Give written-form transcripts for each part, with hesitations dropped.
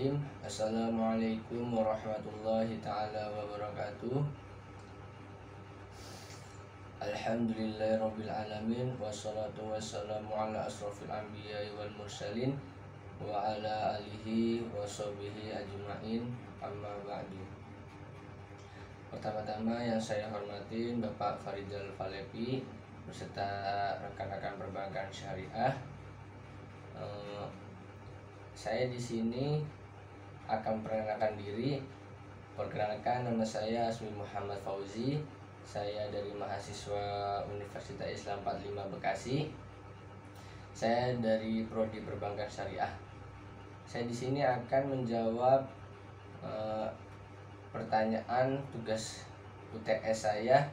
Bismillahirrahmanirrahim. Assalamualaikum warahmatullahi ta'ala wabarakatuh. Alhamdulillahirrabbilalamin. Wassalatu wassalamu ala asrafil anbiya wal mursalin wa ala alihi wa sahbihi ajma'in, amma ba'du. Pertama-tama yang saya hormati Bapak Farizal Falepi beserta rekan-rekan perbankan syariah. Saya di sini akan memperkenalkan diri. Perkenalkan, nama saya Asmi Muhammad Fauzi. Saya dari mahasiswa Universitas Islam 45 Bekasi. Saya dari prodi Perbankan Syariah. Saya di sini akan menjawab pertanyaan tugas UTS saya,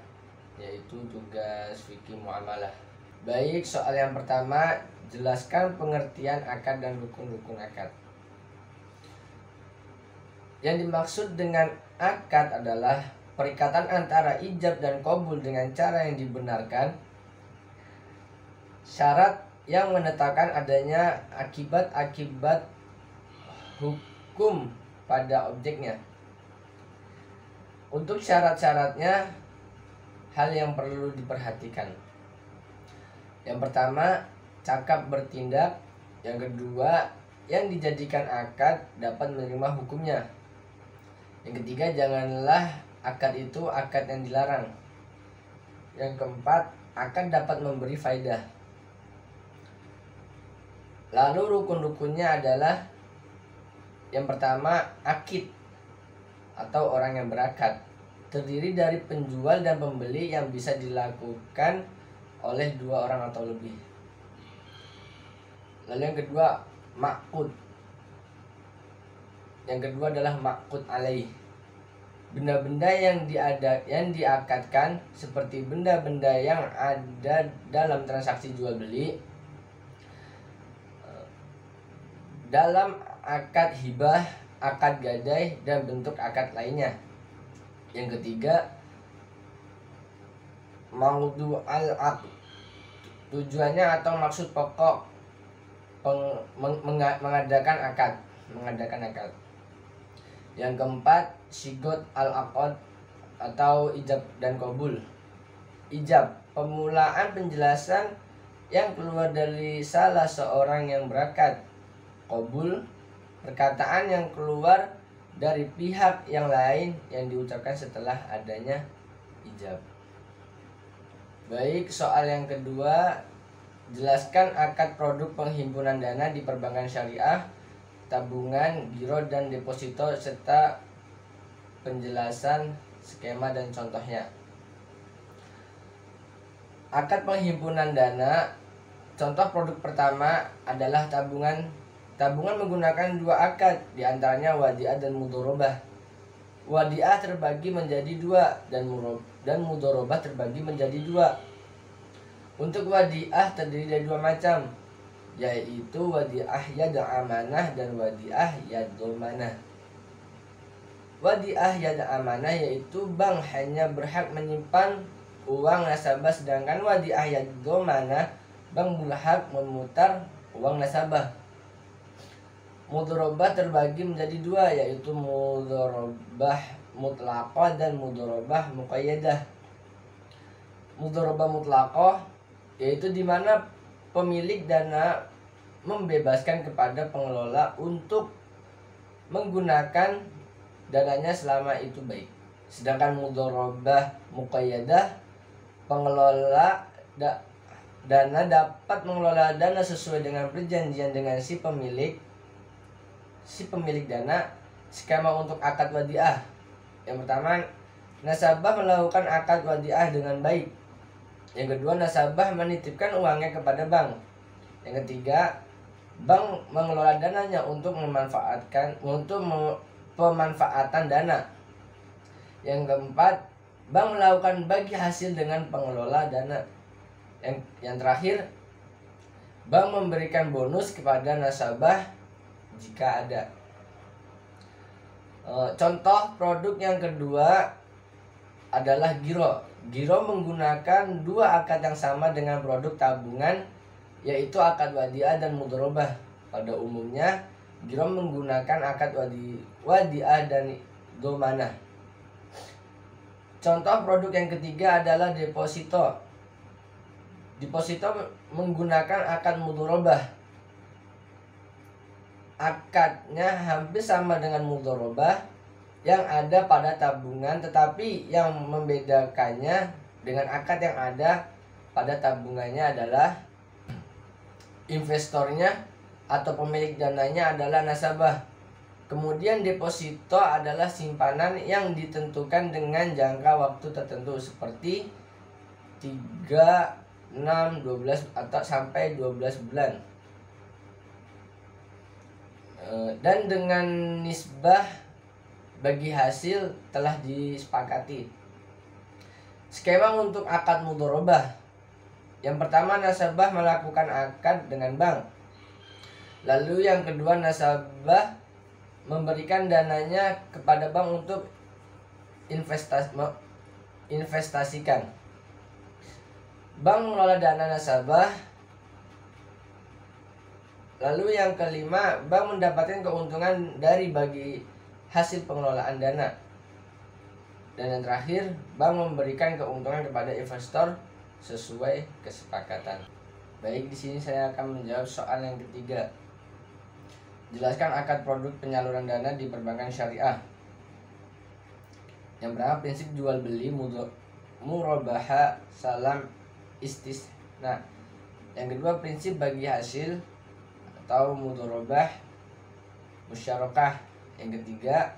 yaitu tugas fikih muamalah. Baik, soal yang pertama, jelaskan pengertian akad dan rukun-rukun akad. Yang dimaksud dengan akad adalah perikatan antara ijab dan qabul dengan cara yang dibenarkan, syarat yang menetapkan adanya akibat-akibat hukum pada objeknya. Untuk syarat-syaratnya, hal yang perlu diperhatikan. Yang pertama, cakap bertindak. Yang kedua, yang dijadikan akad dapat menerima hukumnya. Yang ketiga, janganlah akad itu akad yang dilarang. Yang keempat, akad dapat memberi faedah. Lalu rukun-rukunnya adalah, yang pertama, akid atau orang yang berakad, terdiri dari penjual dan pembeli yang bisa dilakukan oleh dua orang atau lebih. Lalu yang kedua, maqud. Yang kedua adalah maqud alaih. Benda-benda yang diakadkan seperti benda-benda yang ada dalam transaksi jual beli, dalam akad hibah, akad gadai, dan bentuk akad lainnya. Yang ketiga, maudhu al-aqd, tujuannya atau maksud pokok mengadakan akad. Yang keempat, sigot al-aqd atau ijab dan qabul. Ijab, pemulaan penjelasan yang keluar dari salah seorang yang berakad. Qabul, perkataan yang keluar dari pihak yang lain yang diucapkan setelah adanya ijab. Baik, soal yang kedua, jelaskan akad produk penghimpunan dana di perbankan syariah, tabungan, giro, dan deposito, serta penjelasan skema dan contohnya. Akad penghimpunan dana, contoh produk pertama adalah tabungan. Tabungan menggunakan dua akad, diantaranya wadiah dan mudorobah. Wadiah terbagi menjadi dua dan mudorobah terbagi menjadi dua. Untuk wadiah terdiri dari dua macam, yaitu wadiah yad amanah dan wadiah yad domanah. Wadiah yad amanah yaitu bank hanya berhak menyimpan uang nasabah, sedangkan wadiah yad domanah bank berhak memutar uang nasabah. Mudorobah terbagi menjadi dua, yaitu mudorobah mutlaqah dan mudorobah muqayyadah. Mudorobah mutlaqah yaitu di mana pemilik dana membebaskan kepada pengelola untuk menggunakan dananya selama itu baik. Sedangkan mudorobah muqayyadah, pengelola dana dapat mengelola dana sesuai dengan perjanjian dengan si pemilik dana. Skema untuk akad wadiah. Yang pertama, nasabah melakukan akad wadiah dengan baik. Yang kedua, nasabah menitipkan uangnya kepada bank. Yang ketiga, bank mengelola dananya untuk pemanfaatan dana. Yang keempat, bank melakukan bagi hasil dengan pengelola dana. Yang terakhir, bank memberikan bonus kepada nasabah jika ada. Contoh produk yang kedua adalah giro. Giro menggunakan dua akad yang sama dengan produk tabungan, yaitu akad wadiah dan mudorobah. Pada umumnya, Girom menggunakan akad wadiah dan domanah. Contoh produk yang ketiga adalah deposito. Deposito menggunakan akad mudharabah. Akadnya hampir sama dengan mudharabah yang ada pada tabungan, tetapi yang membedakannya dengan akad yang ada pada tabungannya adalah investornya atau pemilik dananya adalah nasabah. Kemudian deposito adalah simpanan yang ditentukan dengan jangka waktu tertentu seperti 3, 6, 12 atau sampai 12 bulan. Dan dengan nisbah bagi hasil telah disepakati. Skema untuk akad mudharabah. Yang pertama, nasabah melakukan akad dengan bank. Lalu yang kedua, nasabah memberikan dananya kepada bank untuk investasikan. Bank mengelola dana nasabah. Lalu yang kelima, bank mendapatkan keuntungan dari bagi hasil pengelolaan dana. Dan yang terakhir, bank memberikan keuntungan kepada investor sesuai kesepakatan. Baik, di sini saya akan menjawab soal yang ketiga. Jelaskan akad produk penyaluran dana di perbankan syariah. Yang pertama, prinsip jual beli murabaha salam istisna. Yang kedua, prinsip bagi hasil atau mudharabah musyarakah. Yang ketiga,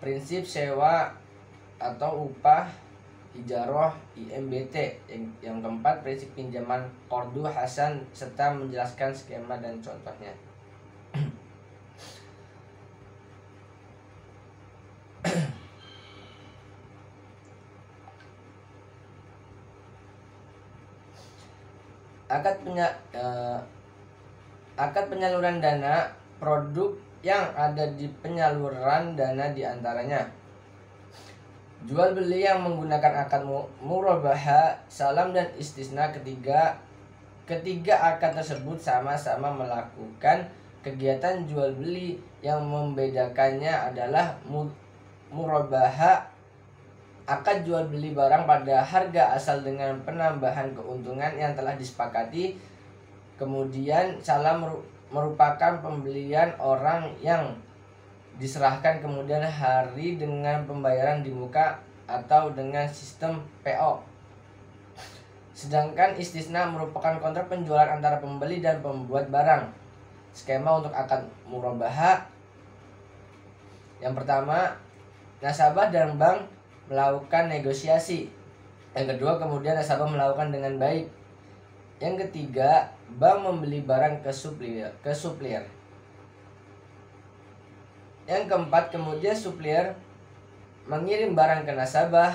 prinsip sewa atau upah ijarah IMBT. Yang keempat, prinsip pinjaman qardu hasan serta menjelaskan skema dan contohnya. Akad penyaluran dana, produk yang ada di penyaluran dana diantaranya jual beli yang menggunakan akad murabaha salam dan istisna. Ketiga akad tersebut sama-sama melakukan kegiatan jual beli. Yang membedakannya adalah murabaha akad jual beli barang pada harga asal dengan penambahan keuntungan yang telah disepakati. Kemudian salam merupakan pembelian orang yang diserahkan kemudian hari dengan pembayaran di muka atau dengan sistem PO. Sedangkan istisna merupakan kontrak penjualan antara pembeli dan pembuat barang. Skema untuk akad murabaha. Yang pertama, nasabah dan bank melakukan negosiasi. Yang kedua, kemudian nasabah melakukan dengan baik. Yang ketiga, bank membeli barang ke supplier. Yang keempat, kemudian supplier mengirim barang ke nasabah.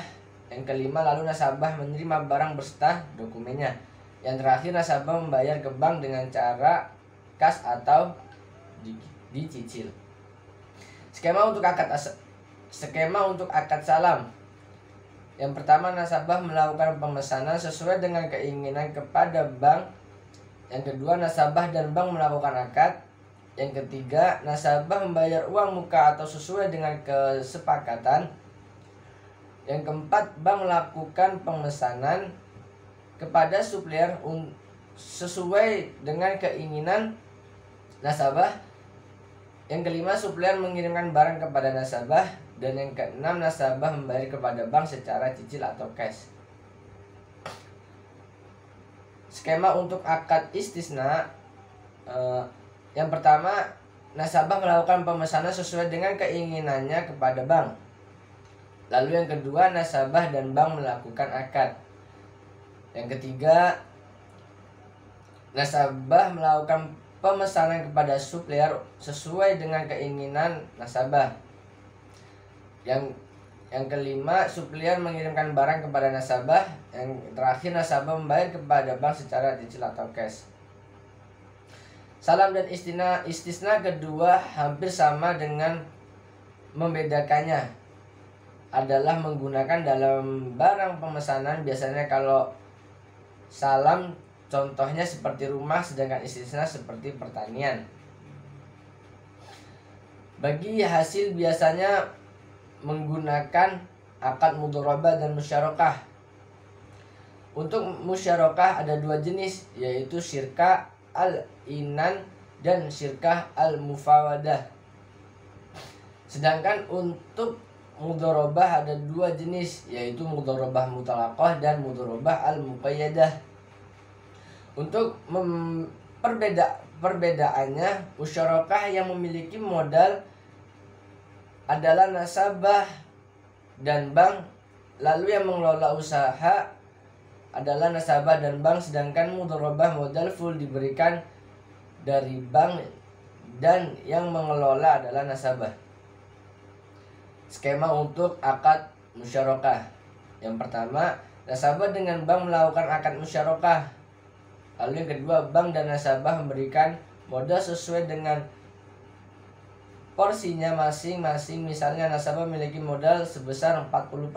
Yang kelima, lalu nasabah menerima barang beserta dokumennya. Yang terakhir, nasabah membayar ke bank dengan cara kas atau dicicil. Skema untuk akad salam. Yang pertama, nasabah melakukan pemesanan sesuai dengan keinginan kepada bank. Yang kedua, nasabah dan bank melakukan akad. Yang ketiga, nasabah membayar uang muka atau sesuai dengan kesepakatan. Yang keempat, bank melakukan pemesanan kepada supplier sesuai dengan keinginan nasabah. Yang kelima, supplier mengirimkan barang kepada nasabah. Dan yang keenam, nasabah membayar kepada bank secara cicil atau cash. Skema untuk akad istisna. Yang pertama, nasabah melakukan pemesanan sesuai dengan keinginannya kepada bank. Lalu yang kedua, nasabah dan bank melakukan akad. Yang ketiga, nasabah melakukan pemesanan kepada supplier sesuai dengan keinginan nasabah. Yang kelima, supplier mengirimkan barang kepada nasabah. Yang terakhir, nasabah membayar kepada bank secara cicil atau cash. Salam dan istisna kedua hampir sama, dengan membedakannya adalah menggunakan dalam barang pemesanan. Biasanya kalau salam contohnya seperti rumah, sedangkan istisna seperti pertanian. Bagi hasil biasanya menggunakan akad mudharabah dan musyarakah. Untuk musyarakah ada dua jenis, yaitu syirkah al-inan dan syirkah al-mufawadah. Sedangkan untuk mudharabah ada dua jenis, yaitu mudharabah mutalaqah dan mudharabah al-muqayyadah. Untuk perbedaannya, musyarakah yang memiliki modal adalah nasabah dan bank, lalu yang mengelola usaha adalah nasabah dan bank, sedangkan mudharabah modal full diberikan dari bank dan yang mengelola adalah nasabah. Skema untuk akad musyarakah. Yang pertama, nasabah dengan bank melakukan akad musyarakah. Lalu yang kedua, bank dan nasabah memberikan modal sesuai dengan porsinya masing-masing. Misalnya nasabah memiliki modal sebesar 40%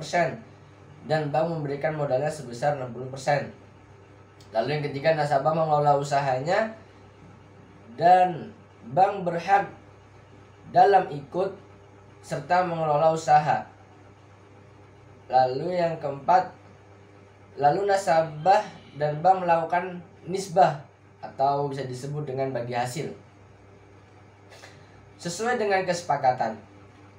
dan bank memberikan modalnya sebesar 60%. Lalu yang ketiga, nasabah mengelola usahanya dan bank berhak dalam ikut serta mengelola usaha. Lalu yang keempat, lalu nasabah dan bank melakukan nisbah atau bisa disebut dengan bagi hasil sesuai dengan kesepakatan.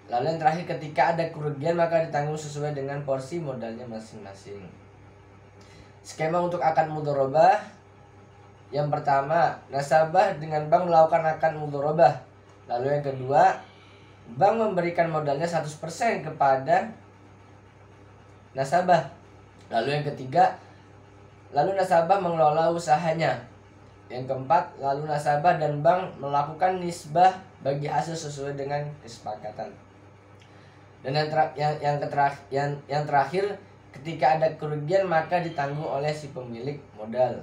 Lalu yang terakhir, ketika ada kerugian maka ditanggung sesuai dengan porsi modalnya masing-masing. Skema untuk akad mudharabah. Yang pertama, nasabah dengan bank melakukan akad mudharabah. Lalu yang kedua, bank memberikan modalnya 100% kepada nasabah. Lalu yang ketiga, lalu nasabah mengelola usahanya. Yang keempat, lalu nasabah dan bank melakukan nisbah bagi hasil sesuai dengan kesepakatan. Dan yang terakhir, ketika ada kerugian maka ditanggung oleh si pemilik modal.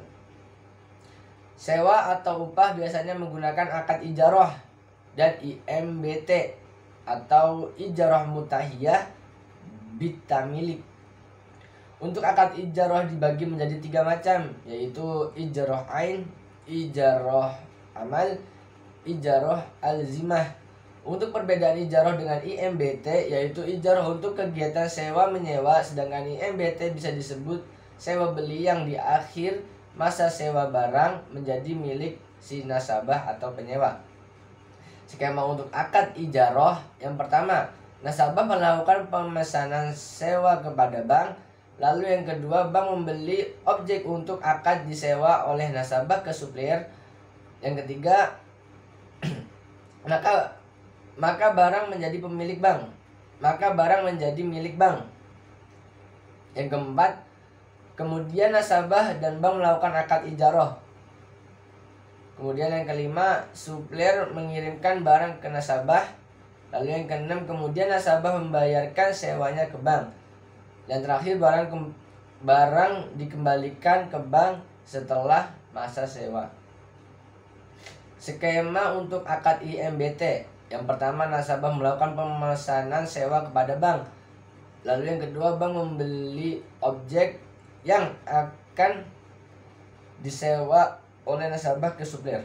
Sewa atau upah biasanya menggunakan akad ijarah dan IMBT atau ijarah mutahiyah bitamilik. Untuk akad ijarah dibagi menjadi 3 macam, yaitu ijarah ain, ijarah amal, ijarah alzimah. Untuk perbedaan ijarah dengan IMBT, yaitu ijarah untuk kegiatan sewa menyewa, sedangkan IMBT bisa disebut sewa beli yang di akhir masa sewa barang menjadi milik si nasabah atau penyewa. Skema untuk akad ijarah. Yang pertama, nasabah melakukan pemesanan sewa kepada bank. Lalu yang kedua, bank membeli objek untuk akad disewa oleh nasabah ke supplier. Yang ketiga, maka barang menjadi pemilik bank. Maka barang menjadi milik bank. Yang keempat, kemudian nasabah dan bank melakukan akad ijarah. Kemudian yang kelima, supplier mengirimkan barang ke nasabah. Lalu yang keenam, kemudian nasabah membayarkan sewanya ke bank. Dan terakhir, barang dikembalikan ke bank setelah masa sewa. Skema untuk akad IMBT. Yang pertama, nasabah melakukan pemesanan sewa kepada bank. Lalu yang kedua, bank membeli objek yang akan disewa oleh nasabah ke supplier.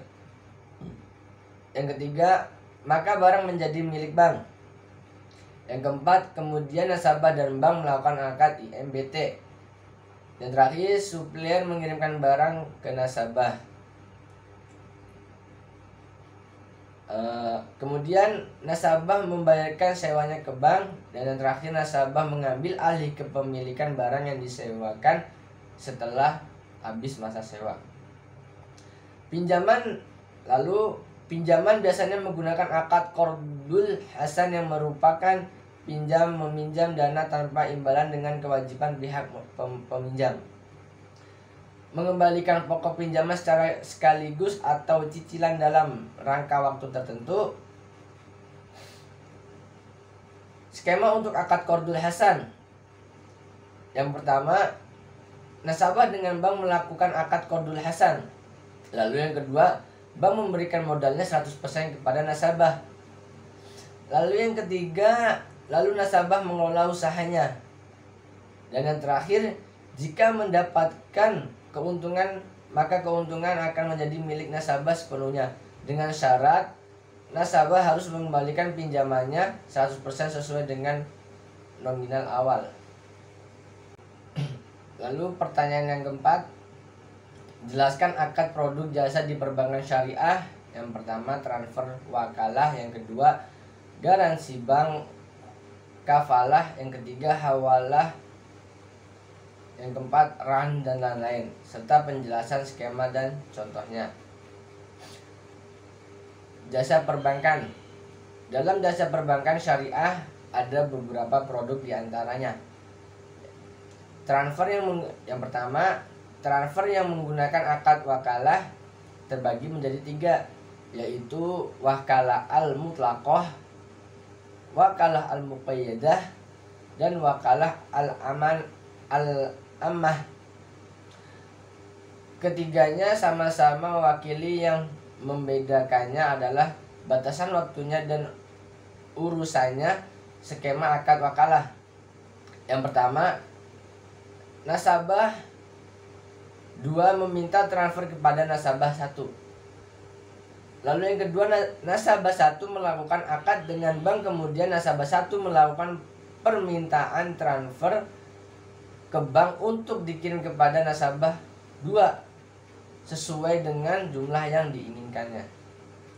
Yang ketiga, maka barang menjadi milik bank. Yang keempat, kemudian nasabah dan bank melakukan akad IMBT. Dan terakhir, supplier mengirimkan barang ke nasabah. Kemudian nasabah membayarkan sewanya ke bank. Dan yang terakhir, nasabah mengambil alih kepemilikan barang yang disewakan setelah habis masa sewa. Pinjaman biasanya menggunakan akad qardul hasan yang merupakan pinjam meminjam dana tanpa imbalan dengan kewajiban pihak peminjam mengembalikan pokok pinjaman secara sekaligus atau cicilan dalam rangka waktu tertentu. Skema untuk akad qardul hasan. Yang pertama, nasabah dengan bank melakukan akad qardul hasan. Lalu yang kedua, bank memberikan modalnya 100% kepada nasabah. Lalu yang ketiga, lalu nasabah mengelola usahanya. Dan yang terakhir, jika mendapatkan keuntungan, maka keuntungan akan menjadi milik nasabah sepenuhnya dengan syarat nasabah harus mengembalikan pinjamannya 100% sesuai dengan nominal awal. Lalu pertanyaan yang keempat, jelaskan akad produk jasa di perbankan syariah. Yang pertama transfer wakalah, yang kedua garansi bank, kafalah, yang ketiga hawalah, yang keempat ran dan lain-lain, serta penjelasan skema dan contohnya. Jasa perbankan. Dalam jasa perbankan syariah ada beberapa produk diantaranya. Yang pertama, transfer yang menggunakan akad wakalah terbagi menjadi 3, yaitu wakalah al-mutlaqah, wakalah al-muqayyadah, dan wakalah al-ammah. Ketiganya sama-sama mewakili, yang membedakannya adalah batasan waktunya dan urusannya skema akad wakalah. Yang pertama, nasabah 2 meminta transfer kepada nasabah 1. Lalu yang kedua, nasabah 1 melakukan akad dengan bank, kemudian nasabah 1 melakukan permintaan transfer ke bank untuk dikirim kepada nasabah 2 sesuai dengan jumlah yang diinginkannya.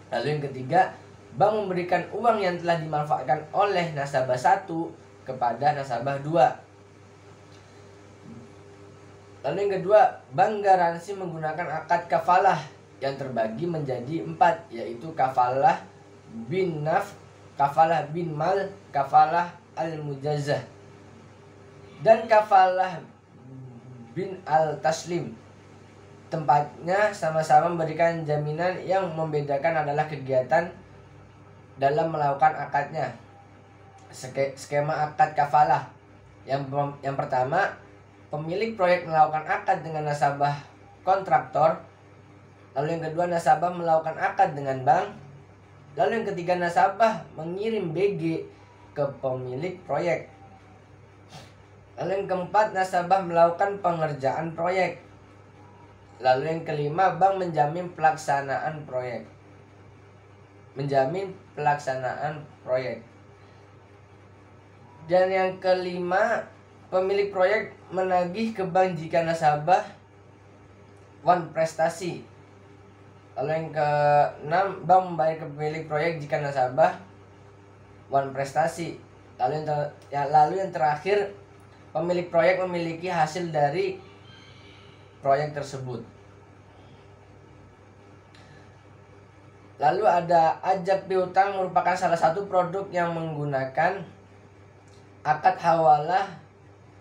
Lalu yang ketiga, bank memberikan uang yang telah dimanfaatkan oleh nasabah 1 kepada nasabah 2. Lalu yang kedua, bank garansi menggunakan akad kafalah yang terbagi menjadi 4, yaitu kafalah bin naf, kafalah bin mal, kafalah al-mujazzah, dan kafalah bin al-taslim. Tempatnya sama-sama memberikan jaminan, yang membedakan adalah kegiatan dalam melakukan akadnya. Skema akad kafalah. Yang pertama, pemilik proyek melakukan akad dengan nasabah kontraktor. Lalu yang kedua, nasabah melakukan akad dengan bank. Lalu yang ketiga, nasabah mengirim BG ke pemilik proyek. Lalu yang keempat, nasabah melakukan pengerjaan proyek. Lalu yang kelima, bank menjamin pelaksanaan proyek. Dan yang kelima, pemilik proyek menagih ke bank jika nasabah wan prestasi. Lalu yang keenam, bank membayar ke pemilik proyek jika nasabah wan prestasi. Lalu yang terakhir, pemilik proyek memiliki hasil dari proyek tersebut. Lalu ada ajab piutang, merupakan salah satu produk yang menggunakan akad hawalah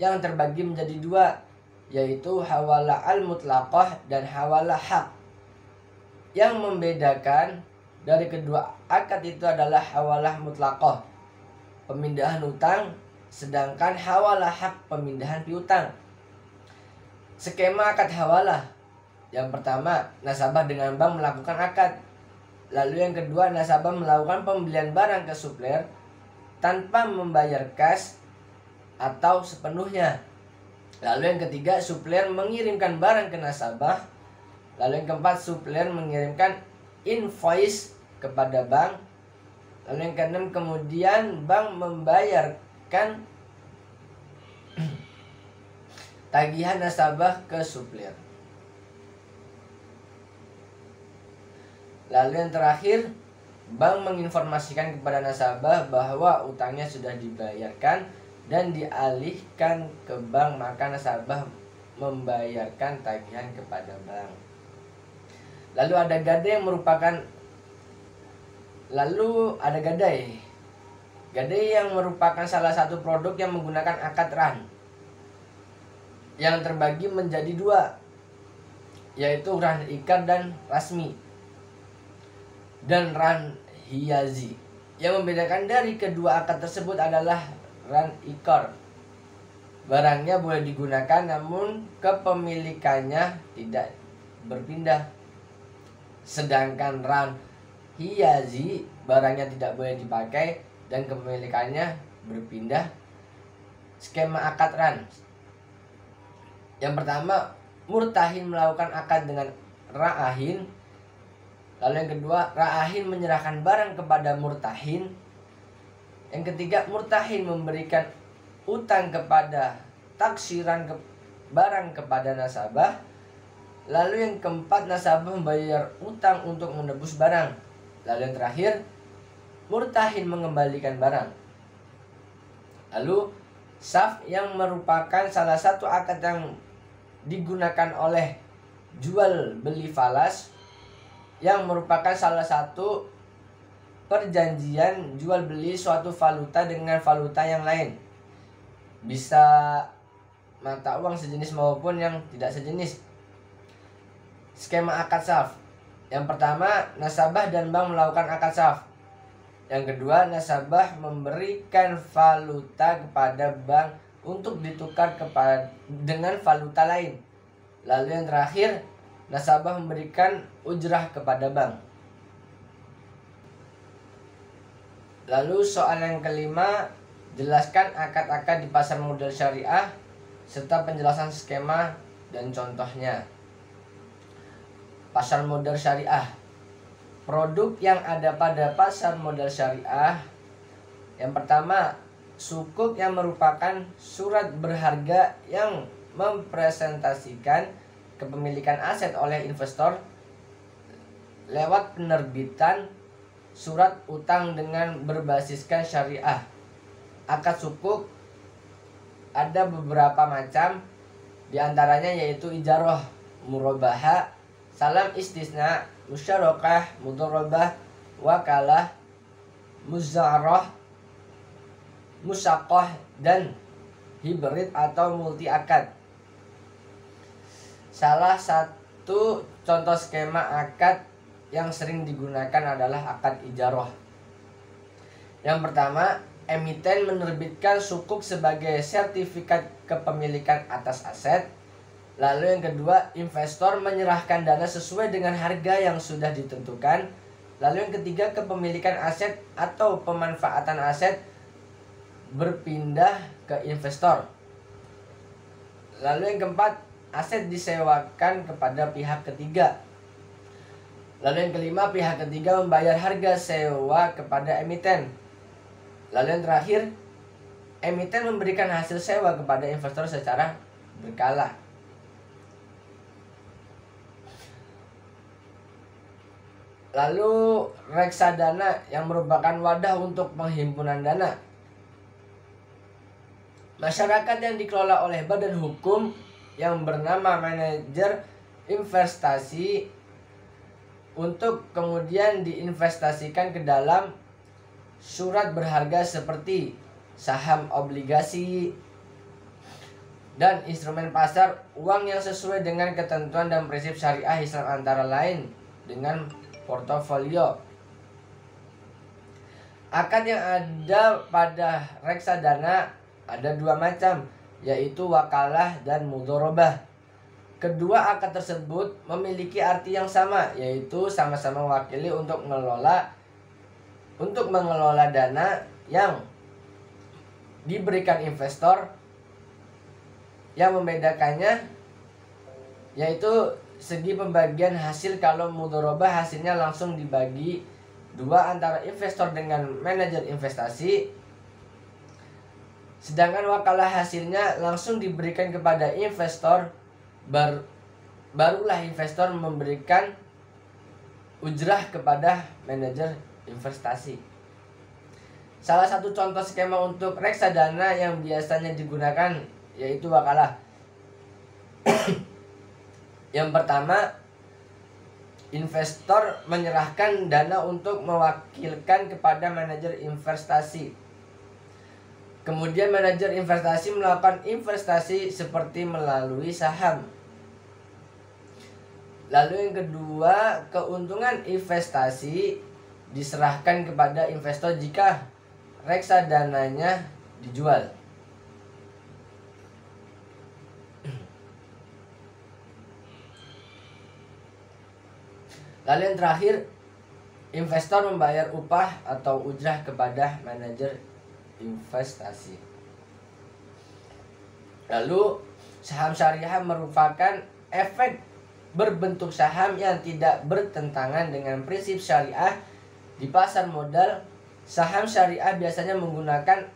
yang terbagi menjadi 2, yaitu hawalah al-mutlaqah dan hawalah hak. Yang membedakan dari kedua akad itu adalah hawalah mutlaqah, pemindahan utang, sedangkan hawalah hak, pemindahan piutang. Skema akad hawalah. Yang pertama, nasabah dengan bank melakukan akad. Lalu yang kedua, nasabah melakukan pembelian barang ke supplier tanpa membayar cash atau sepenuhnya. Lalu yang ketiga, supplier mengirimkan barang ke nasabah. Lalu yang keempat, supplier mengirimkan invoice kepada bank. Lalu yang keenam, kemudian bank membayarkan tagihan nasabah ke supplier. Lalu yang terakhir, bank menginformasikan kepada nasabah bahwa utangnya sudah dibayarkan dan dialihkan ke bank, maka nasabah membayarkan tagihan kepada bank. Lalu ada gadai yang merupakan salah satu produk yang menggunakan akad ran yang terbagi menjadi 2, yaitu ran ikar dan rasmi, dan ran hiyazi. Yang membedakan dari kedua akad tersebut adalah ran ikar, barangnya boleh digunakan namun kepemilikannya tidak berpindah. Sedangkan ran hiyazi, barangnya tidak boleh dipakai dan kepemilikannya berpindah. Skema akad ran. Yang pertama, murtahin melakukan akad dengan ra'ahin. Lalu yang kedua, ra'ahin menyerahkan barang kepada murtahin. Yang ketiga, murtahin memberikan utang kepada taksiran barang kepada nasabah. Lalu yang keempat, nasabah membayar utang untuk menebus barang. Lalu yang terakhir, murtahin mengembalikan barang. Lalu saf yang merupakan salah satu akad yang digunakan oleh jual beli falas, yang merupakan salah satu perjanjian jual beli suatu valuta dengan valuta yang lain, bisa mata uang sejenis maupun yang tidak sejenis. Skema akad saf. Yang pertama, nasabah dan bank melakukan akad saf. Yang kedua, nasabah memberikan valuta kepada bank untuk ditukar dengan valuta lain. Lalu yang terakhir, nasabah memberikan ujrah kepada bank. Lalu soal yang kelima, jelaskan akad-akad di pasar modal syariah serta penjelasan skema dan contohnya. Pasar modal syariah. Produk yang ada pada pasar modal syariah. Yang pertama, sukuk yang merupakan surat berharga yang mempresentasikan kepemilikan aset oleh investor lewat penerbitan surat utang dengan berbasiskan syariah. Akad sukuk ada beberapa macam, diantaranya yaitu ijarah, murabahah, salam istisna, musyarakah, mudharabah, wakalah, muzarah, musaqqah, dan hibrid atau multi akad. Salah satu contoh skema akad yang sering digunakan adalah akad ijarah. Yang pertama, emiten menerbitkan sukuk sebagai sertifikat kepemilikan atas aset. Lalu yang kedua, investor menyerahkan dana sesuai dengan harga yang sudah ditentukan. Lalu yang ketiga, kepemilikan aset atau pemanfaatan aset berpindah ke investor. Lalu yang keempat, aset disewakan kepada pihak ketiga. Lalu yang kelima, pihak ketiga membayar harga sewa kepada emiten. Lalu yang terakhir, emiten memberikan hasil sewa kepada investor secara berkala. Lalu reksadana yang merupakan wadah untuk penghimpunan dana. Masyarakat yang dikelola oleh badan hukum yang bernama manajer investasi untuk kemudian diinvestasikan ke dalam surat berharga seperti saham, obligasi, dan instrumen pasar uang yang sesuai dengan ketentuan dan prinsip syariah Islam, antara lain dengan portofolio. Akad yang ada pada reksadana ada dua macam, yaitu wakalah dan mudharabah. Kedua akad tersebut memiliki arti yang sama, yaitu sama-sama mewakili untuk mengelola dana yang diberikan investor. Yang membedakannya yaitu segi pembagian hasil. Kalau mudharabah hasilnya langsung dibagi dua antara investor dengan manajer investasi, sedangkan wakalah hasilnya langsung diberikan kepada investor. Barulah investor memberikan ujrah kepada manajer investasi. Salah satu contoh skema untuk reksadana yang biasanya digunakan yaitu wakalah. Yang pertama, investor menyerahkan dana untuk mewakilkan kepada manajer investasi. Kemudian manajer investasi melakukan investasi seperti melalui saham. Lalu yang kedua, keuntungan investasi diserahkan kepada investor jika reksadananya dijual. Lalu yang terakhir, investor membayar upah atau ujrah kepada manajer investasi. Lalu saham syariah merupakan efek berbentuk saham yang tidak bertentangan dengan prinsip syariah. Di pasar modal, saham syariah biasanya menggunakan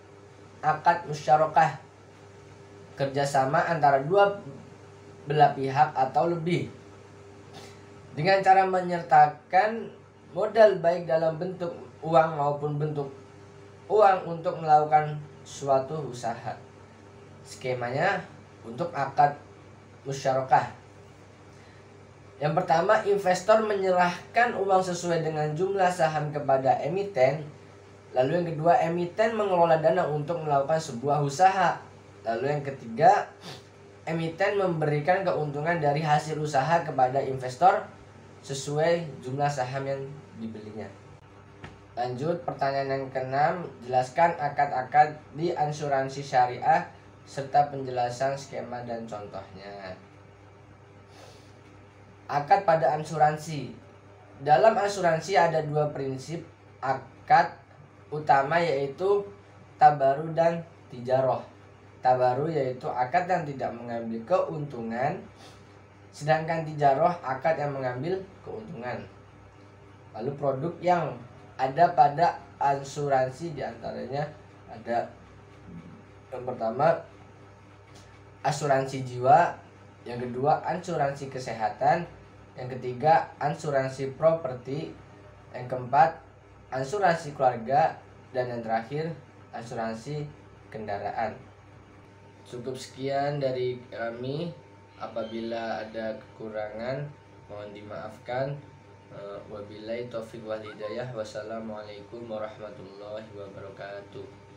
akad musyarakah, kerjasama antara dua belah pihak atau lebih, dengan cara menyertakan modal baik dalam bentuk uang maupun bentuk uang untuk melakukan suatu usaha. Skemanya untuk akad musyarakah. Yang pertama, investor menyerahkan uang sesuai dengan jumlah saham kepada emiten. Lalu yang kedua, emiten mengelola dana untuk melakukan sebuah usaha. Lalu yang ketiga, emiten memberikan keuntungan dari hasil usaha kepada investor sesuai jumlah saham yang dibelinya. Lanjut, pertanyaan yang keenam, jelaskan akad-akad di asuransi syariah serta penjelasan skema dan contohnya. Akad pada asuransi. Dalam asuransi ada dua prinsip akad utama, yaitu tabaru dan tijaroh. Tabaru yaitu akad yang tidak mengambil keuntungan, sedangkan tijaroh akad yang mengambil keuntungan. Lalu produk yang ada pada asuransi diantaranya ada yang pertama asuransi jiwa, yang kedua asuransi kesehatan, yang ketiga asuransi properti, yang keempat asuransi keluarga, dan yang terakhir asuransi kendaraan. Cukup sekian dari kami. Apabila ada kekurangan mohon dimaafkan. Wabillahi taufiq wal hidayah. Wassalamualaikum warahmatullahi wabarakatuh.